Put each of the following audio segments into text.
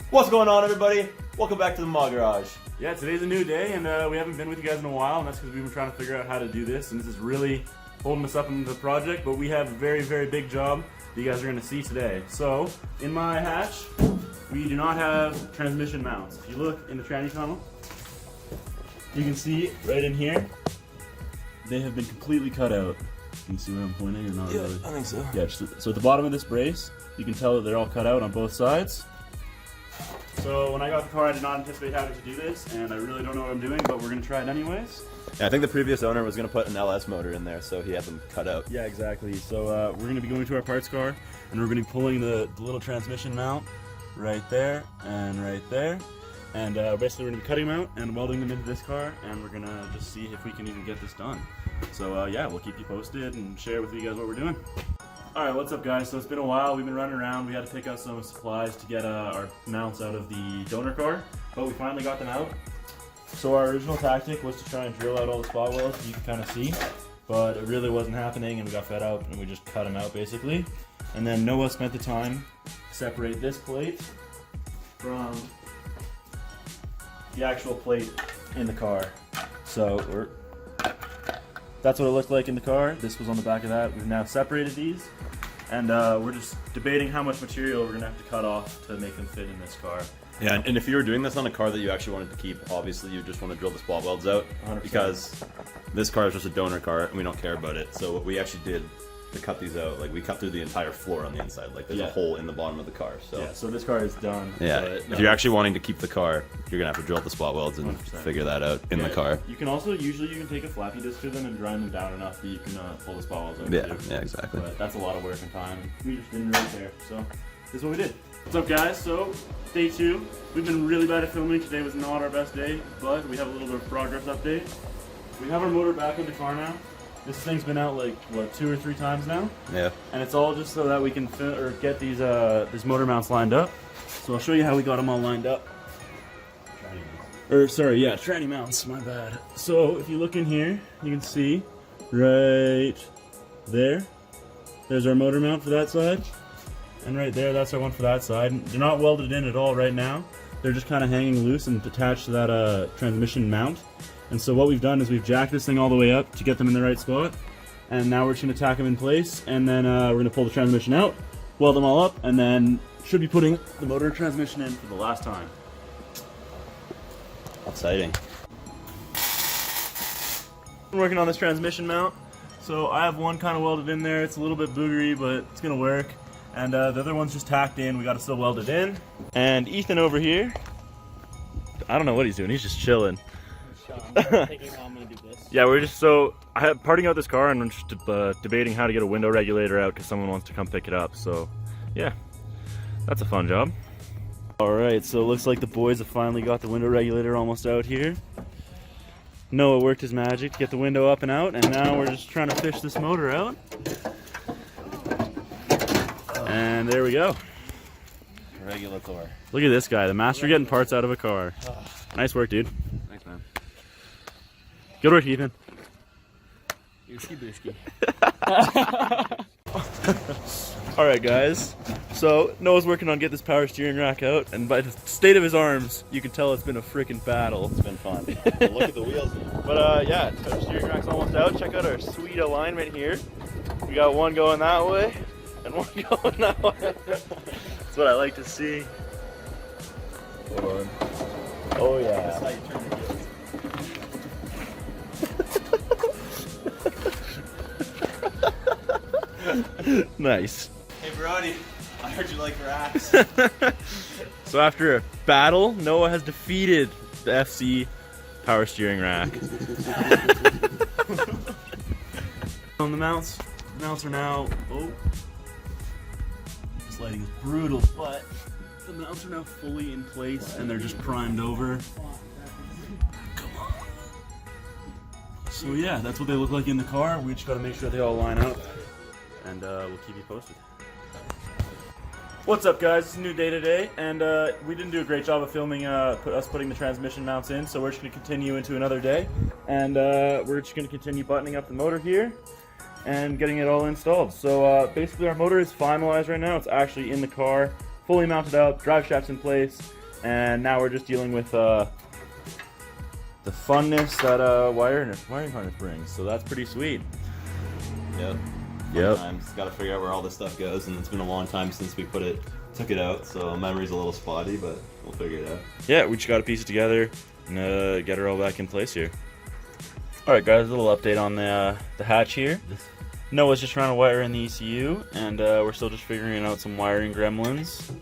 What's going on, everybody? Welcome back to the Mod Garage. Yeah, today's a new day, and we haven't been with you guys in a while, and that's because we've been trying to figure out how to do this, and this is really holding us up in the project, but we have a very, very big job that you guys are going to see today. So, in my hatch, we do not have transmission mounts. If you look in the tranny tunnel, you can see right in here, they have been completely cut out. Can you see where I'm pointing or not? Yeah, really? I think so. Yeah, so at the bottom of this brace, you can tell that they're all cut out on both sides. So when I got the car, I did not anticipate having to do this, and I really don't know what I'm doing, but we're going to try it anyways. Yeah, I think the previous owner was going to put an LS motor in there, so he had them cut out. Yeah, exactly. So we're going to be going to our parts car, and we're going to be pulling the little transmission mount right there and right there. And basically we're going to be cutting them out and welding them into this car, and we're going to just see if we can even get this done. So yeah, we'll keep you posted and share with you guys what we're doing. Alright, what's up guys? So it's been a while, we've been running around, we had to pick out some supplies to get our mounts out of the donor car, but we finally got them out. So our original tactic was to try and drill out all the spot welds, so you can kind of see, but it really wasn't happening, and we got fed up and we just cut them out basically. And then Noah spent the time to separate this plate from the actual plate in the car. So that's what it looked like in the car. This was on the back of that. We've now separated these, and we're just debating how much material we're gonna have to cut off to make them fit in this car. Yeah, and if you were doing this on a car that you actually wanted to keep, obviously you just want to drill the spot welds out, 100%. because this car is just a donor car and we don't care about it. So what we actually did to cut these out, like we cut through the entire floor on the inside, like there's a hole in the bottom of the car. So yeah, so this car is done. yeah, if you're actually wanting to keep the car, you're gonna have to drill the spot welds and 100%. figure that out in the car. You can also usually take a flappy disc to them and grind them down enough that you can pull the spot welds out. Yeah, too. yeah, exactly. But that's a lot of work and time. We just didn't really care. So this is what we did. What's up guys? So day 2. We've been really bad at filming. Today was not our best day, but we have a little bit of progress update. We have our motor back in the car now. This thing's been out like, what, 2 or 3 times now? Yeah. And it's all just so that we can get these motor mounts lined up. So I'll show you how we got them all lined up. Tranny mounts, my bad. So if you look in here, you can see right there, there's our motor mount for that side. And right there, that's our one for that side. They're not welded in at all right now. They're just kind of hanging loose and attached to that transmission mount. And so what we've done is we've jacked this thing all the way up to get them in the right spot. And now we're just going to tack them in place, and then we're going to pull the transmission out, weld them all up, and then should be putting the motor transmission in for the last time. Exciting. I'm working on this transmission mount. So I have one kind of welded in there. It's a little bit boogery, but it's going to work. And the other one's just tacked in. We got to still weld it in. And Ethan over here, I don't know what he's doing. He's just chilling. Yeah, we're just parting out this car, and we're just debating how to get a window regulator out because someone wants to come pick it up. So yeah, that's a fun job. Alright, so it looks like the boys have finally got the window regulator almost out here. Noah worked his magic to get the window up and out, and now we're just trying to fish this motor out. And there we go. Regulator. Look at this guy, the master getting parts out of a car. Nice work, dude. Thanks, man. Good work, Ethan. Alright guys, so Noah's working on getting this power steering rack out, and by the state of his arms, you can tell it's been a freaking battle. It's been fun. Look at the wheels. But yeah, power steering rack's almost out. Check out our sweet alignment here. We got one going that way, and one going that way. That's what I like to see. Hold on. Oh yeah. That's how you turn your wheels. Nice. Hey Brody, I heard you like racks. So after a battle, Noah has defeated the FC power steering rack. On the mounts are now, this lighting is brutal, but the mounts are now fully in place and they're just primed over. Come on. So yeah, that's what they look like in the car. We just gotta make sure they all line up, and we'll keep you posted. What's up guys, it's a new day today, and we didn't do a great job of filming us putting the transmission mounts in, so we're just going to continue into another day, and we're just going to continue buttoning up the motor here and getting it all installed. So basically our motor is finalized right now. It's actually in the car, fully mounted up, drive shaft's in place, and now we're just dealing with the funness that wiring harness brings. So that's pretty sweet. Yep. Sometimes got to figure out where all this stuff goes, and it's been a long time since we took it out, so memory's a little spotty, but we'll figure it out. Yeah, we just got to piece it together and get her all back in place here. All right, guys, a little update on the hatch here. Noah's just trying to wire in the ECU, and we're still just figuring out some wiring gremlins.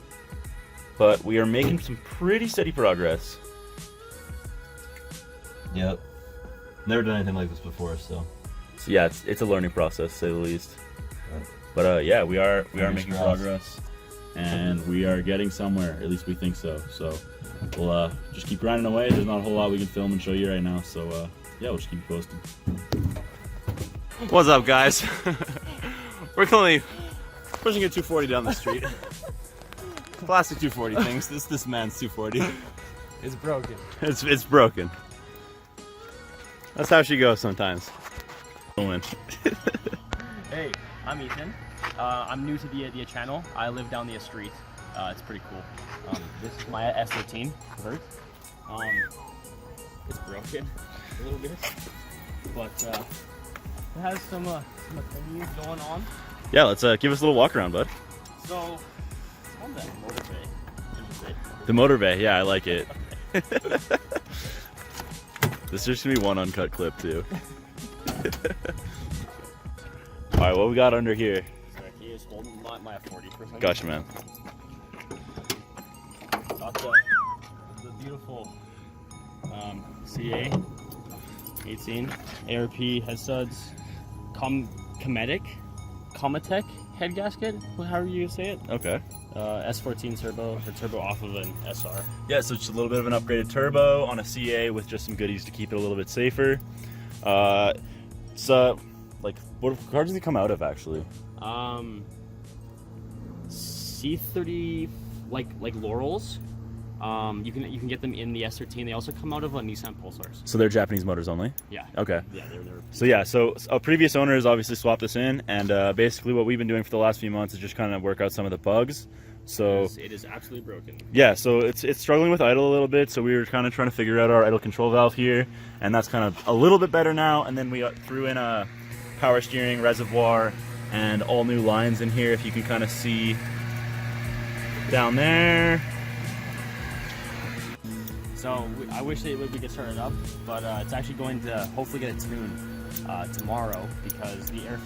But we are making some pretty steady progress. Yep. Never done anything like this before, so yeah, it's a learning process, to say the least. Right. But yeah, we are making progress, and we are getting somewhere. At least we think so. So we'll just keep grinding away. There's not a whole lot we can film and show you right now. So yeah, we'll just keep you posted. What's up, guys? We're currently pushing a 240 down the street. Classic 240 things. This man's 240. It's broken. It's broken. That's how she goes sometimes. Hey, I'm Ethan. I'm new to the channel. I live down the street. It's pretty cool. This is my S13 vert. It's broken a little bit, but it has some things going on. Yeah, let's give us a little walk around, bud. So it's on that motor bay. The motor bay, yeah, I like it. This is just gonna be one uncut clip too. All right, what we got under here? Sorry, he is holding my 40%. Gotcha, man. Got the beautiful CA 18 ARP head studs, Cometech head gasket. However you say it. Okay. S14 turbo, or turbo off of an SR. Yeah, so just a little bit of an upgraded turbo on a CA with just some goodies to keep it a little bit safer. So, like, what cars does it come out of actually? C30, like Laurels. You can get them in the S13. They also come out of a Nissan Pulsars. So they're Japanese motors only? Yeah. Okay. Yeah, they're. So a previous owner has obviously swapped this in, and basically what we've been doing for the last few months is just kind of work out some of the bugs. So it is absolutely broken. yeah, so it's struggling with idle a little bit. So we were kind of trying to figure out our idle control valve here, and that's kind of a little bit better now. And then we threw in a power steering reservoir and all new lines in here. If you can kind of see down there. So I wish we could turn it up, but it's actually going to hopefully get a tune tomorrow because the air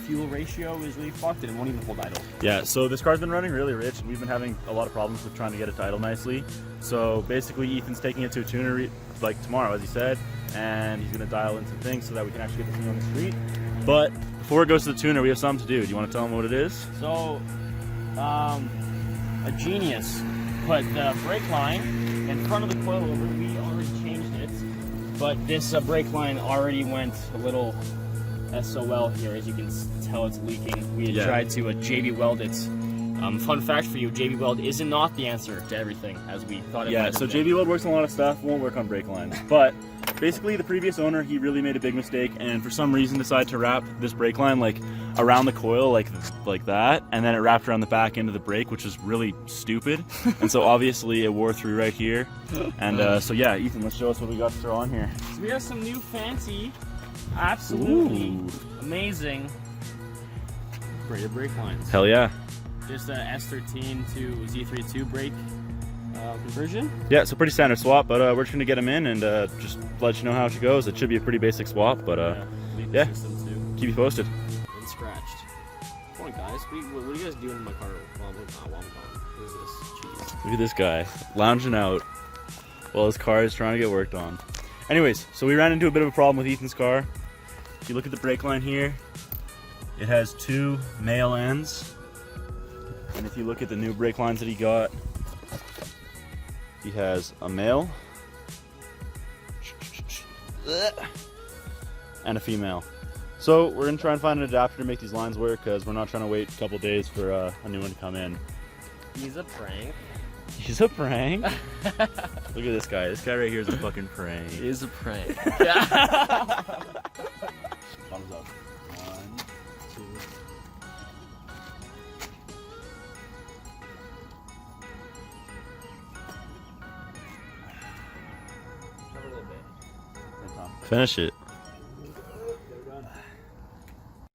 fuel ratio is really fucked and it won't even hold idle. Yeah, so this car's been running really rich, and we've been having a lot of problems with trying to get it to idle nicely. So basically, Ethan's taking it to a tuner like tomorrow, as he said, and he's gonna dial in some things so that we can actually get this thing on the street. But before it goes to the tuner, we have something to do. Do you want to tell him what it is? So, a genius put the brake line in front of the coilover. We already changed it, but this brake line already went a little SOL here. As you can tell, it's leaking. We had tried to JB weld it. Fun fact for you, JB weld is not the answer to everything as we thought it Yeah, so JB weld works on a lot of stuff, won't work on brake lines. But basically the previous owner, he really made a big mistake and for some reason decided to wrap this brake line like around the coil like that, and then it wrapped around the back end of the brake, which is really stupid. And so obviously it wore through right here. And so yeah, Ethan, let's show us what we got to throw on here. So we have some new fancy, absolutely amazing braided brake lines. Hell yeah. Just a S13 to Z32 brake conversion. Yeah, so pretty standard swap, but we're just gonna get them in and just let you know how it goes. It should be a pretty basic swap, but yeah, keep you posted. And scratched. Come on, guys. What are you guys doing in my car while I'm gone? What is this? Jeez. Look at this guy lounging out while his car is trying to get worked on. Anyways, so we ran into a bit of a problem with Ethan's car. If you look at the brake line here, it has two male ends. And if you look at the new brake lines that he got, he has a male and a female. So we're gonna try and find an adapter to make these lines work because we're not trying to wait a couple days for a new one to come in. He's a prank. He's a prank? Look at this guy. This guy right here is a fucking prank. He is a prank. Thumbs up. 1, 2. Tom. Finish it.